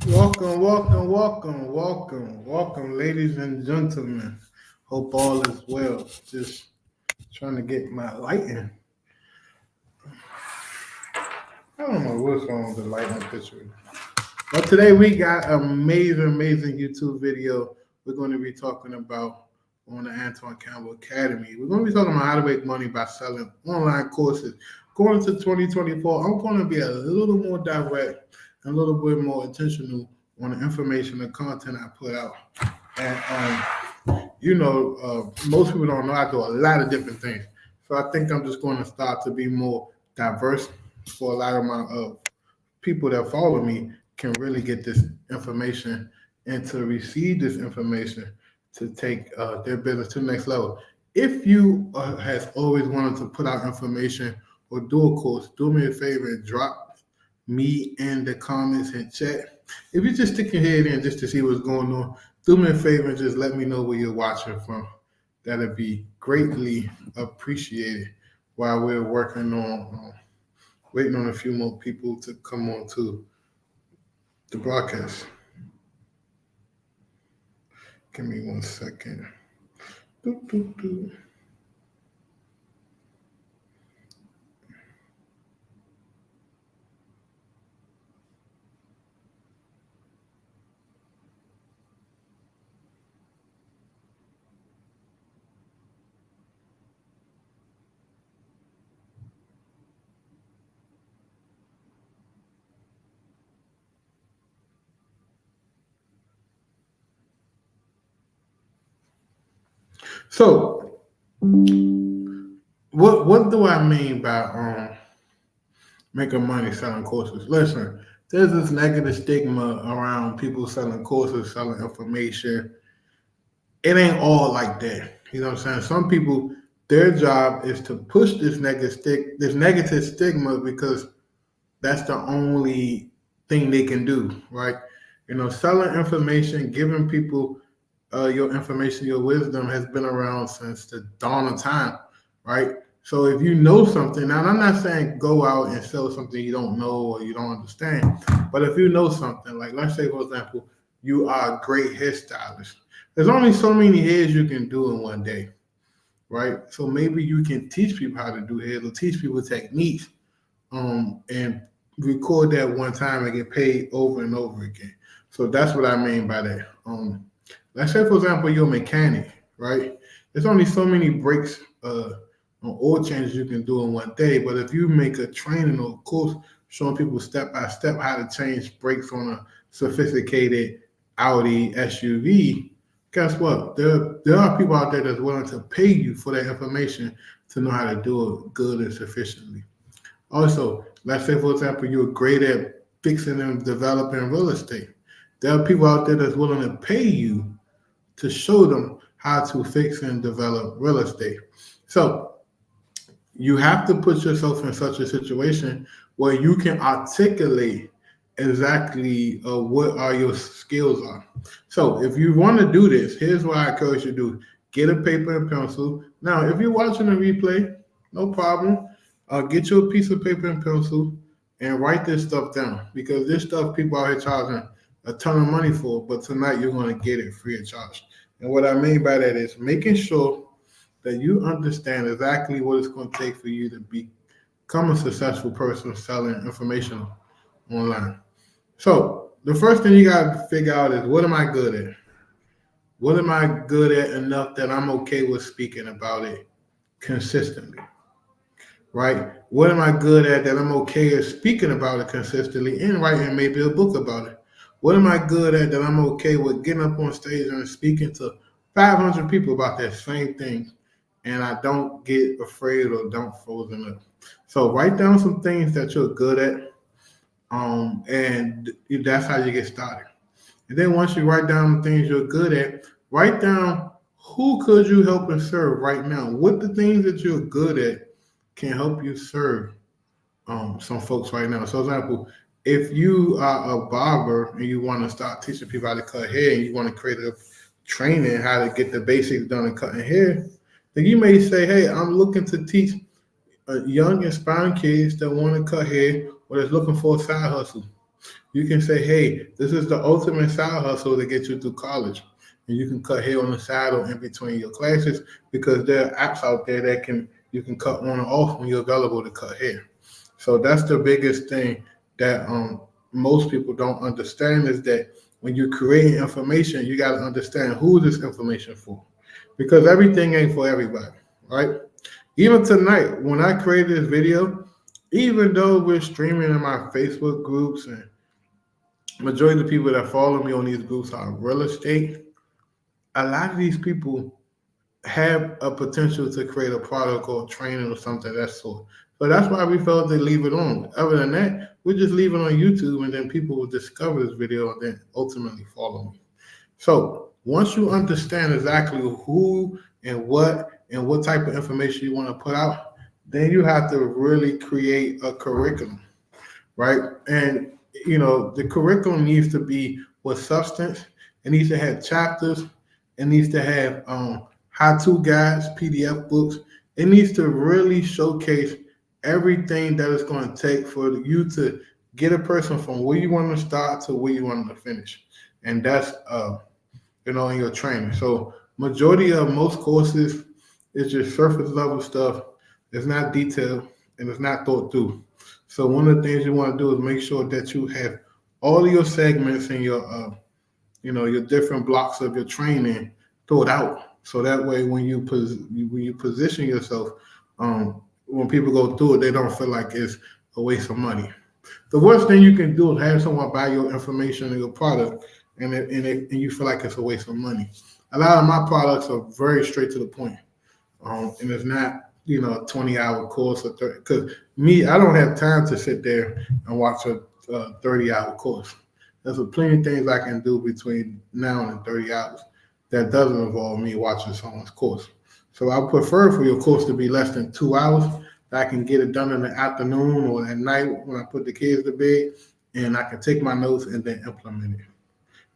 Welcome, ladies and gentlemen. Hope all is well. Just trying to get my lighting. I don't know what's wrong with the lighting picture. But today we got amazing YouTube video we're going to be talking about on the Antoine Campbell Academy. We're going to be talking about how to make money by selling online courses. Going into 2024, I'm going to be a little more direct and a little bit more intentional on the information and content I put out. And most people don't know I do a lot of different things. So I think I'm just going to start to be more diverse for a lot of my people that follow me can really get this information and to receive this information to take their business to the next level. If you has always wanted to put out information or do a course, do me a favor and drop me in the comments and chat. If you just stick your head in just to see what's going on, do me a favor and just let me know where you're watching from. That'd be greatly appreciated while we're working on waiting on a few more people to come on to the broadcast. Give me 1 second. Doo, doo, doo. So, what do I mean by making money selling courses? Listen, there's this negative stigma around people selling courses, selling information. It ain't all like that. You know what I'm saying? Some people, their job is to push this negative stigma because that's the only thing they can do, right? Selling information, giving people your information, your wisdom has been around since the dawn of time, right? So if you know something, now I'm not saying go out and sell something you don't know or you don't understand, but if you know something, like let's say for example, you are a great hairstylist. There's only so many hairs you can do in one day, right? So maybe you can teach people how to do hair or teach people techniques and record that one time and get paid over and over again. So that's what I mean by that. Let's say, for example, you're a mechanic, right? There's only so many breaks on oil changes you can do in one day. But if you make a training or a course showing people step by step how to change brakes on a sophisticated Audi SUV, guess what? There are people out there that's willing to pay you for that information to know how to do it good and sufficiently. Also, let's say, for example, you're great at fixing and developing real estate. There are people out there that's willing to pay you to show them how to fix and develop real estate. So you have to put yourself in such a situation where you can articulate exactly what are your skills are. So if you want to do this, here's what I encourage you to do: get a paper and pencil. Now, if you're watching a replay, no problem. Get you a piece of paper and pencil and write this stuff down because this stuff people out here charging a ton of money for, but tonight you're going to get it free of charge. And what I mean by that is making sure that you understand exactly what it's going to take for you to become a successful person selling information online. So the first thing you got to figure out is what am I good at? What am I good at enough that I'm okay with speaking about it consistently? Right? What am I good at that I'm okay at speaking about it consistently and writing maybe a book about it? What am I good at that I'm okay with getting up on stage and speaking to 500 people about that same thing and I don't get afraid or don't frozen up? So write down some things that you're good at, and that's how you get started. And then once you write down the things you're good at, write down who could you help and serve right now. What the things that you're good at can help you serve some folks right now. So, for example, if you are a barber and you want to start teaching people how to cut hair and you want to create a training how to get the basics done in cutting hair, then you may say, hey, I'm looking to teach young, inspiring kids that want to cut hair or that's looking for a side hustle. You can say, hey, this is the ultimate side hustle to get you through college. And you can cut hair on the side or in between your classes because there are apps out there that can you can cut on or off when you're available to cut hair. So that's the biggest thing that most people don't understand is that when you're creating information, you got to understand who this information for, because everything ain't for everybody, right? Even tonight, when I created this video, even though we're streaming in my Facebook groups and majority of the people that follow me on these groups are real estate, a lot of these people have a potential to create a product or training or something of that sort. So that's why we felt to leave it on. Other than that, we just leave it on YouTube and then people will discover this video and then ultimately follow me. So once you understand exactly who and what type of information you want to put out, then you have to really create a curriculum, right? And the curriculum needs to be with substance. It needs to have chapters. It needs to have how-to guides, PDF books. It needs to really showcase everything that it's going to take for you to get a person from where you want to start to where you want them to finish, and that's in your training. So majority of most courses is just surface level stuff. It's not detailed and it's not thought through. So one of the things you want to do is make sure that you have all of your segments and your different blocks of your training thought out. So that way, when you position yourself, when people go through it, they don't feel like it's a waste of money. The worst thing you can do is have someone buy your information or your product, and you feel like it's a waste of money. A lot of my products are very straight to the point, and it's not a 20-hour course or 30. Because me, I don't have time to sit there and watch a 30-hour course. There's plenty of things I can do between now and 30 hours that doesn't involve me watching someone's course. So I prefer for your course to be less than 2 hours. That I can get it done in the afternoon or at night when I put the kids to bed, and I can take my notes and then implement it.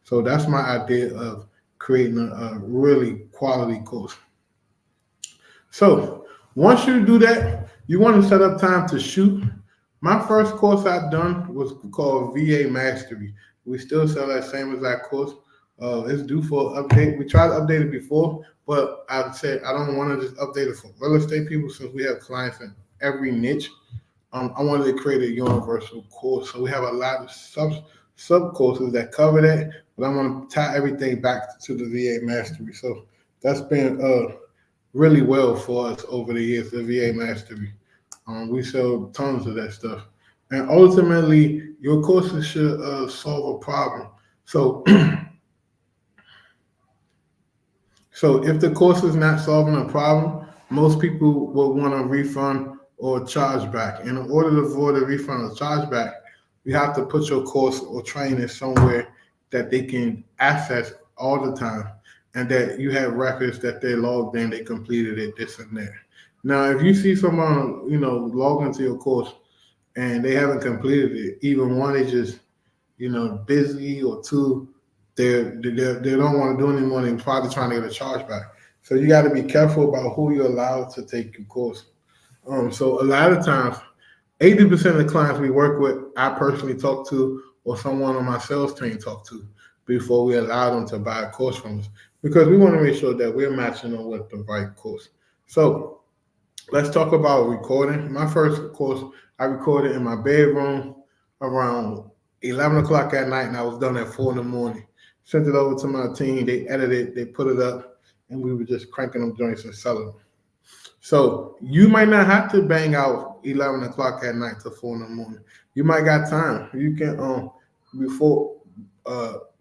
So that's my idea of creating a really quality course. So once you do that, you want to set up time to shoot. My first course I've done was called VA Mastery. We still sell that same exact course. It's due for update. We tried to update it before, but I said I don't want to just update it for real estate people since we have clients in every niche. I wanted to create a universal course. So we have a lot of sub courses that cover that, but I want to tie everything back to the VA Mastery. So that's been really well for us over the years, the VA Mastery. We sell tons of that stuff. And ultimately, your courses should solve a problem. So, so if the course is not solving a problem, most people will want a refund or charge back. And in order to avoid a refund or charge back, you have to put your course or training somewhere that they can access all the time, and that you have records that they logged in, they completed it, this and that. Now, if you see someone, log into your course and they haven't completed it, even one is just, busy, or two, they don't want to do anymore. They're probably trying to get a charge back. So you got to be careful about who you allow to take your course. So a lot of times, 80% of the clients we work with, I personally talk to, or someone on my sales team talk to, before we allow them to buy a course from us, because we want to make sure that we're matching them with the right course. So let's talk about recording. My first course, I recorded in my bedroom around 11 o'clock at night, and I was done at 4 in the morning. Sent it over to my team. They edited it, they put it up, and we were just cranking them joints and selling them. So you might not have to bang out 11 o'clock at night to 4 in the morning. You might got time. You can before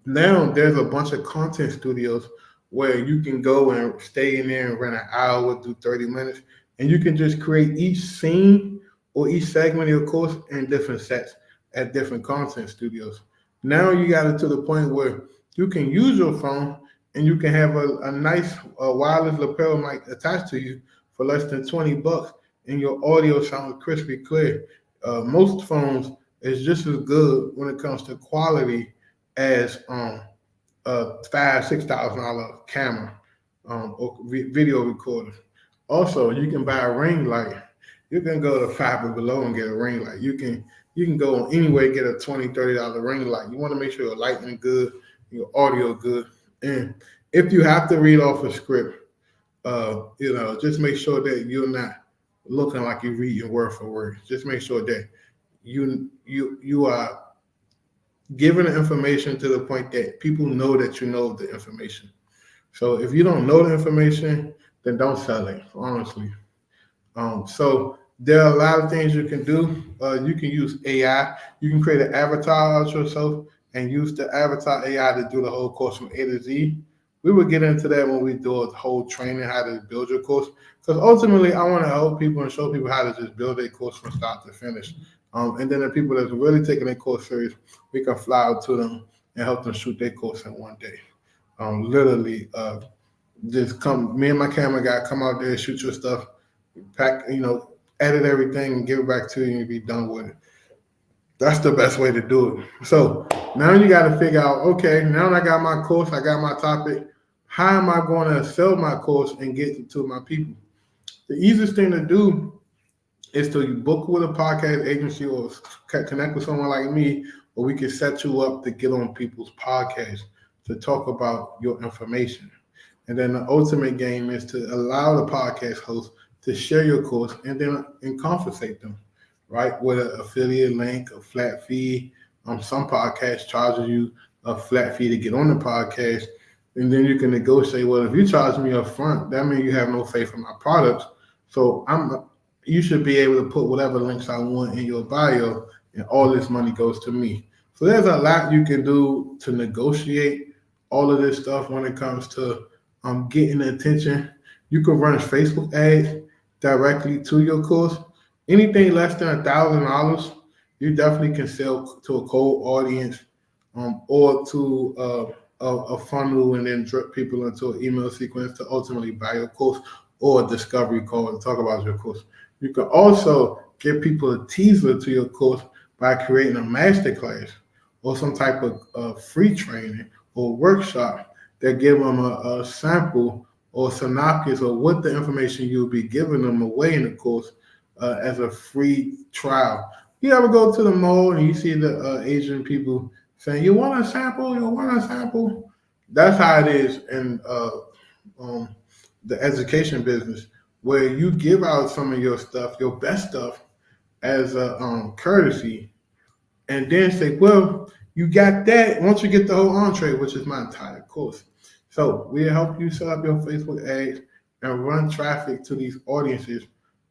now there's a bunch of content studios where you can go and stay in there and rent an hour, do 30 minutes, and you can just create each scene or each segment of your course in different sets at different content studios. Now you got it to the point where you can use your phone and you can have a nice wireless lapel mic attached to you for less than $20, and your audio sounds crispy clear. Most phones is just as good when it comes to quality as $5,000-$6,000 camera or video recorder. Also, you can buy a ring light. You can go to Five Below and get a ring light. You can you can go on anywhere and get a $20, $30 ring light. You want to make sure your lighting good, your audio good. And if you have to read off a script, just make sure that you're not looking like you're reading word for word. Just make sure that you are giving the information to the point that people know that you know the information. So if you don't know the information, then don't sell it, honestly. So there are a lot of things you can do. You can use AI. You can create an avatar of yourself and use the avatar AI to do the whole course from A to Z. We will get into that when we do a whole training how to build your course. Because ultimately, I want to help people and show people how to just build a course from start to finish. And then the people that's really taking their course serious, we can fly out to them and help them shoot their course in one day. Literally, just come. Me and my camera guy come out there, shoot your stuff, pack, edit everything and give it back to you and be done with it. That's the best way to do it. So now you got to figure out, okay, now I got my course, I got my topic. How am I going to sell my course and get it to my people? The easiest thing to do is to book with a podcast agency or connect with someone like me, or we can set you up to get on people's podcasts to talk about your information. And then the ultimate game is to allow the podcast host to share your course and compensate them, right? With an affiliate link, a flat fee. Some podcasts charges you a flat fee to get on the podcast. And then you can negotiate, well, if you charge me up front, that means you have no faith in my products. So you should be able to put whatever links I want in your bio, and all this money goes to me. So there's a lot you can do to negotiate all of this stuff when it comes to getting attention. You can run Facebook ads directly to your course. Anything less than $1,000, you definitely can sell to a cold audience, or to a funnel, and then drip people into an email sequence to ultimately buy your course, or a discovery call to talk about your course. You can also give people a teaser to your course by creating a masterclass or some type of free training or workshop that give them a sample or synopsis of what the information you'll be giving them away in the course as a free trial. You ever go to the mall and you see the Asian people saying, "You want a sample? You want a sample?" That's how it is in the education business, where you give out some of your stuff, your best stuff, as a courtesy, and then say, "Well, you got that once you get the whole entree," which is my entire course. So we help you set up your Facebook ads and run traffic to these audiences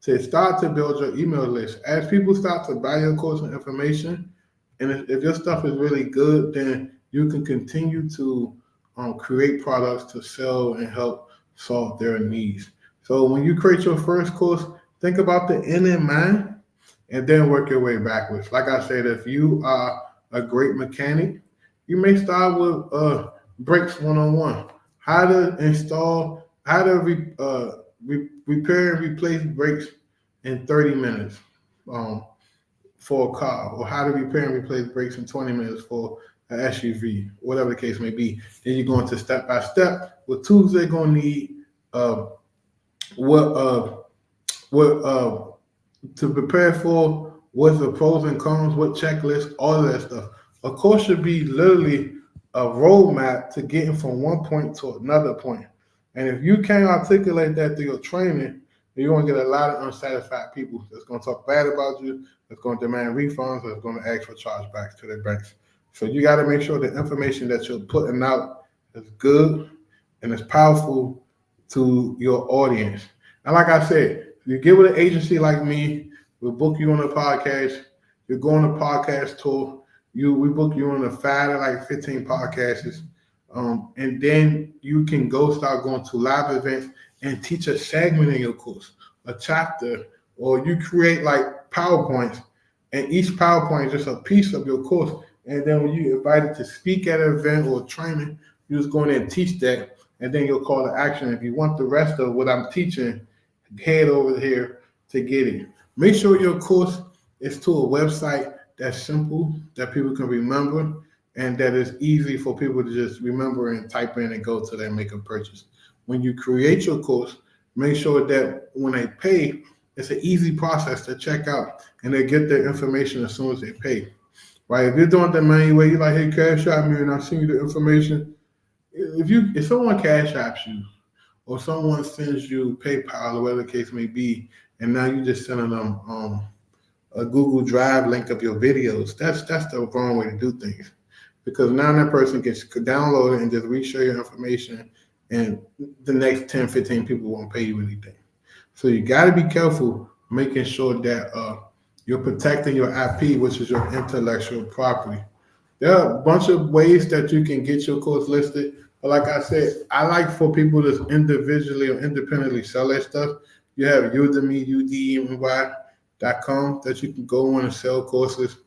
to start to build your email list. As people start to buy your course and information, and if your stuff is really good, then you can continue to create products to sell and help solve their needs. So when you create your first course, think about the end in mind and then work your way backwards. Like I said, if you are a great mechanic, you may start with brakes 101. How to install, how to repair and replace brakes in 30 minutes for a car, or how to repair and replace brakes in 20 minutes for an SUV, whatever the case may be. Then you go into step by step. What tools they're gonna need, what to prepare for, what's the pros and cons, what checklist, all of that stuff. A course should be literally a roadmap to getting from one point to another point. And if you can't articulate that through your training, you're going to get a lot of unsatisfied people that's going to talk bad about you, that's going to demand refunds, that's going to ask for chargebacks to their banks. So you got to make sure the information that you're putting out is good and is powerful to your audience. And like I said, you get with an agency like me, we'll book you on a podcast, you go on a podcast tour, we book you on a 5 to like 15 podcasts, and then you can start going to live events and teach a segment in your course, a chapter, or you create like PowerPoints, and each PowerPoint is just a piece of your course. And then when you're invited to speak at an event or training, you just go in there and teach that, and then you'll call to action. If you want the rest of what I'm teaching, head over here to get it. Make sure your course is to a website that's simple, that people can remember, and that is easy for people to just remember and type in and go to that and make a purchase. When you create your course, make sure that when they pay, It's an easy process to check out, and they get their information as soon as they pay. Right? If you're doing the manual way, you're like, hey, cash out me, and I send you the information. If someone cash apps you, or someone sends you PayPal or whatever the case may be, and now you just sending them a Google Drive link of your videos. That's the wrong way to do things, because now that person can download it and just reshare your information, and the next 10, 15 people won't pay you anything. So you got to be careful making sure that you're protecting your IP, which is your intellectual property. There are a bunch of ways that you can get your course listed. But like I said, I like for people to individually or independently sell their stuff. You have Udemy, udemy.com that you can go on and sell courses.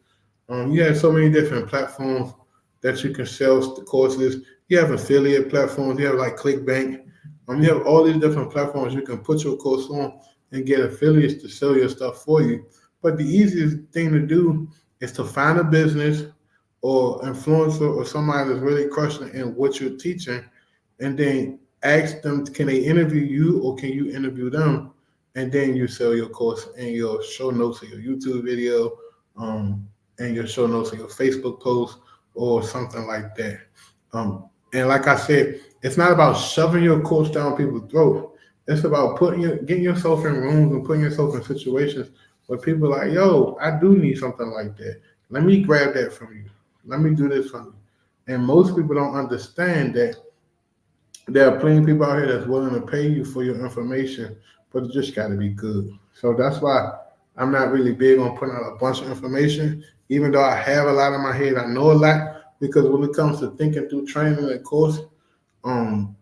You have so many different platforms that you can sell the courses. You have affiliate platforms. You have like ClickBank. You have all these different platforms you can put your course on and get affiliates to sell your stuff for you. But the easiest thing to do is to find a business or influencer or somebody that's really crushing in what you're teaching, and then ask them, can they interview you or can you interview them? And then you sell your course and your show notes of your YouTube video, um, and your show notes of your Facebook post or something like that. And like I said, it's not about shoving your course down people's throat. It's about getting yourself in rooms and putting yourself in situations where people are like, yo, I do need something like that. Let me grab that from you. Let me do this for you. And most people don't understand that there are plenty of people out here that's willing to pay you for your information, but it just got to be good. So that's why I'm not really big on putting out a bunch of information, even though I have a lot in my head. I know a lot, because when it comes to thinking through training and course, um,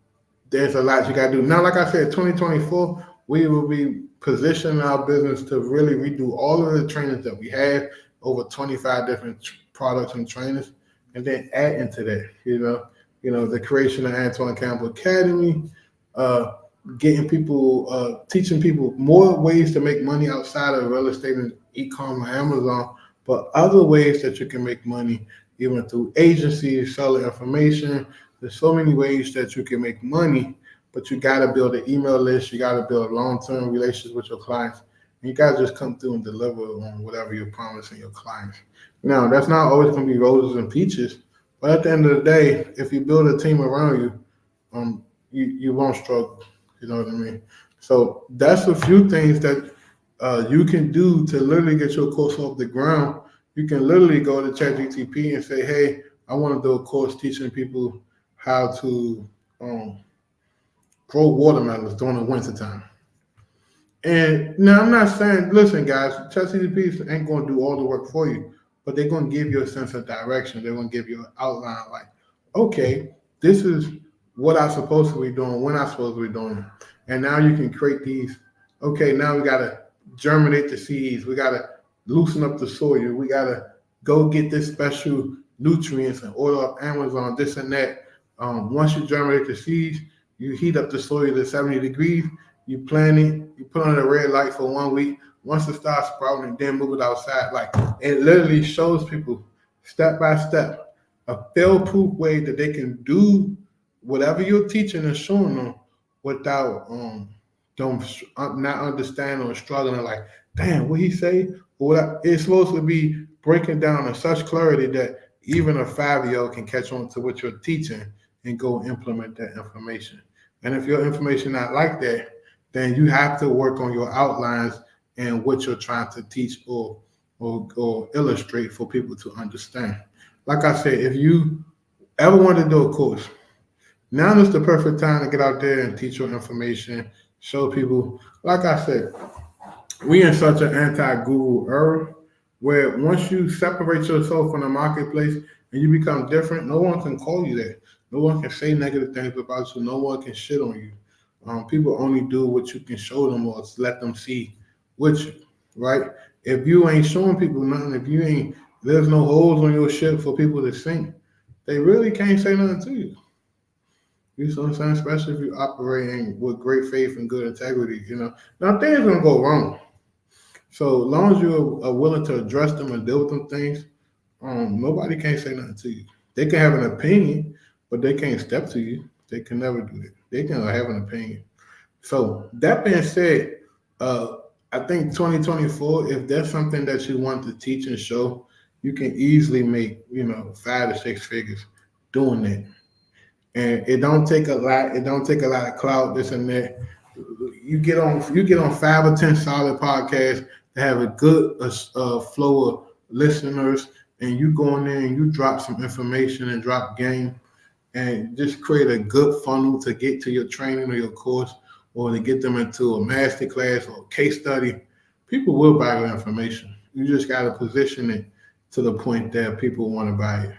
there's a lot you got to do. Now, like I said, 2024, we will be positioning our business to really redo all of the trainings that we have, over 25 different products and trainers, and then add into that, the creation of Antoine Campbell Academy, uh, getting people, teaching people more ways to make money outside of real estate and e-commerce, Amazon, but other ways that you can make money, even through agencies, selling information. There's so many ways that you can make money, but you got to build an email list. You got to build long-term relations with your clients. And you got to just come through and deliver on whatever you're promising your clients. Now, that's not always going to be roses and peaches, but at the end of the day, if you build a team around you, you won't struggle. You know what I mean? So that's a few things that you can do to literally get your course off the ground. You can literally go to ChatGPT and say, hey, I want to do a course teaching people how to grow watermelons during the wintertime. And now I'm not saying, listen, guys, ChatGPT ain't going to do all the work for you, but they're going to give you a sense of direction. They're going to give you an outline like, okay, this is what I'm supposed to be doing, when I'm supposed to be doing it. And now you can create these. Okay, now we got to germinate the seeds. We got to loosen up the soil. We got to go get this special nutrients and order up Amazon, this and that. Once you germinate the seeds, you heat up the soil to 70 degrees. You plant it, you put on a red light for 1 week. Once it starts sprouting, then move it outside. Like, it literally shows people step by step a fail-proof way that they can do whatever you're teaching and showing them without them not understanding or struggling. Like, damn, what he say? It's supposed to be breaking down in such clarity that even a 5-year-old can catch on to what you're teaching and go implement that information. And if your information not like that, then you have to work on your outlines and what you're trying to teach or illustrate for people to understand. Like I said, if you ever want to do a course, now is the perfect time to get out there and teach your information, show people. Like I said, we in such an anti-Google era where once you separate yourself from the marketplace and you become different, no one can call you that. No one can say negative things about you. No one can shit on you. People only do what you can show them or let them see with you, right? If you ain't showing people nothing, there's no holes on your ship for people to sink, they really can't say nothing to you. You know what I'm saying? Especially if you're operating with great faith and good integrity, Now things gonna go wrong. So as long as you are willing to address them and deal with them things, nobody can say nothing to you. They can have an opinion, but they can't step to you. They can never do that. They can have an opinion. So that being said, I think 2024, if there's something that you want to teach and show, you can easily make, 5 to 6 figures doing that. And it don't take a lot. It don't take a lot of clout, this and that. You get on 5 or 10 solid podcasts that have a good flow of listeners, and you go in there and you drop some information and drop game and just create a good funnel to get to your training or your course or to get them into a master class or case study. People will buy your information. You just got to position it to the point that people want to buy it.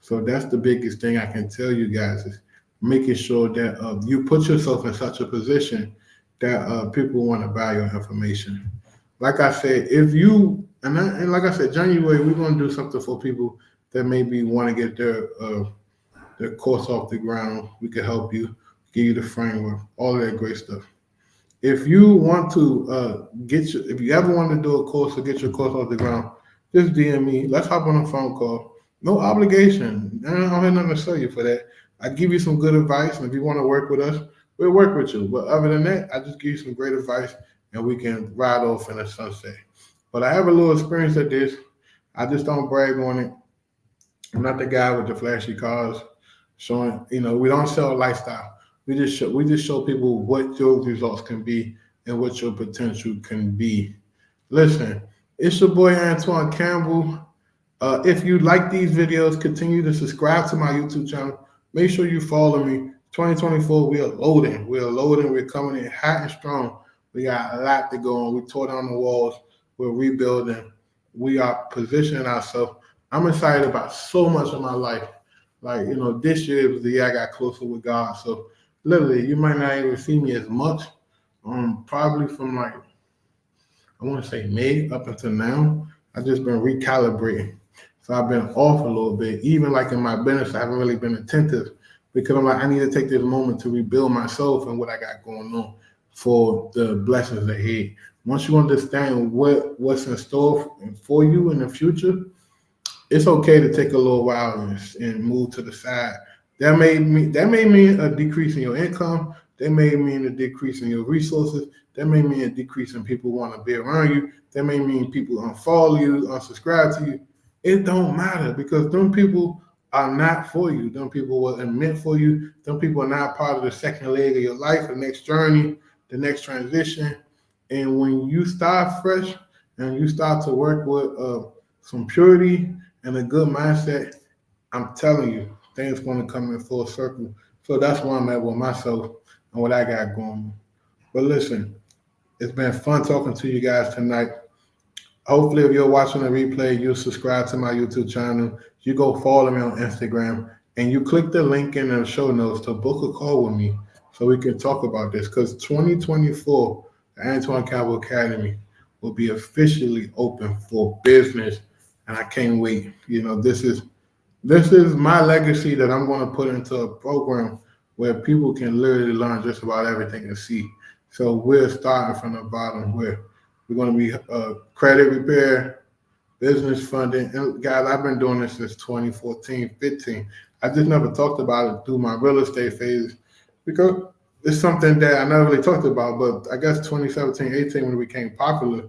So that's the biggest thing I can tell you guys is making sure that you put yourself in such a position that people want to buy your information. Like I said, if you and like I said, January we're going to do something for people that maybe want to get their course off the ground. We can help you, give you the framework, all of that great stuff. If you want to if you ever want to do a course or get your course off the ground, just DM me. Let's hop on a phone call. No obligation. I don't have nothing to sell you for that. I give you some good advice, and if you want to work with us, we'll work with you. But other than that, I just give you some great advice, and we can ride off in the sunset. But I have a little experience at this. I just don't brag on it. I'm not the guy with the flashy cars showing. We don't sell a lifestyle. We just show people what your results can be and what your potential can be. Listen, it's your boy Antoine Campbell. If you like these videos, continue to subscribe to my YouTube channel. Make sure you follow me. 2024, we are loading. We are loading. We're coming in hot and strong. We got a lot to go on. We tore down the walls. We're rebuilding. We are positioning ourselves. I'm excited about so much of my life. Like, this year was the year I got closer with God. So literally, you might not even see me as much. Probably from like, I want to say May up until now, I've just been recalibrating. So I've been off a little bit. Even like in my business, I haven't really been attentive because I'm like, I need to take this moment to rebuild myself and what I got going on for the blessings ahead. Once you understand what's in store for you in the future, it's okay to take a little while and move to the side. That may mean a decrease in your income. That may mean a decrease in your resources. That may mean a decrease in people want to be around you. That may mean people unfollow you, unsubscribe to you. It don't matter because them people are not for you. Them people wasn't meant for you. Them people are not part of the second leg of your life, the next journey, the next transition. And when you start fresh and you start to work with some purity and a good mindset, I'm telling you, things going to come in full circle. So that's where I'm at with myself and what I got going on. But listen, it's been fun talking to you guys tonight. Hopefully, if you're watching the replay, you'll subscribe to my YouTube channel. You go follow me on Instagram, and you click the link in the show notes to book a call with me so we can talk about this. Because 2024, the Antoine Campbell Academy will be officially open for business, and I can't wait. This is my legacy that I'm going to put into a program where people can literally learn just about everything and see. So we're starting from the bottom where we're going to be credit repair, business funding. And guys, I've been doing this since 2014, 15. I just never talked about it through my real estate phase because it's something that I never really talked about. But I guess 2017, 18, when it became popular,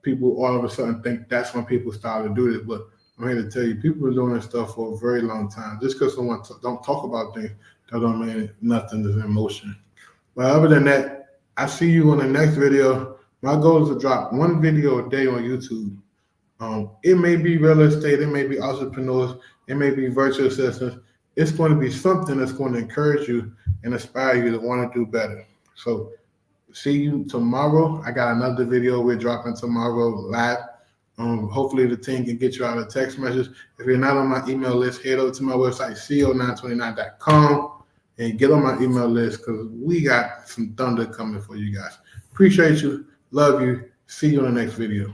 people all of a sudden think that's when people started to do this. But I'm here to tell you, people are doing this stuff for a very long time. Just because someone don't talk about things, that don't mean nothing is in motion. But other than that, I see you on the next video. My goal is to drop one video a day on YouTube. It may be real estate, it may be entrepreneurs, it may be virtual assistants. It's going to be something that's going to encourage you and inspire you to want to do better. So see you tomorrow. I got another video we're dropping tomorrow live. Hopefully the team can get you out a text message. If you're not on my email list, head over to my website, co929.com, and get on my email list because we got some thunder coming for you guys. Appreciate you. Love you. See you in the next video.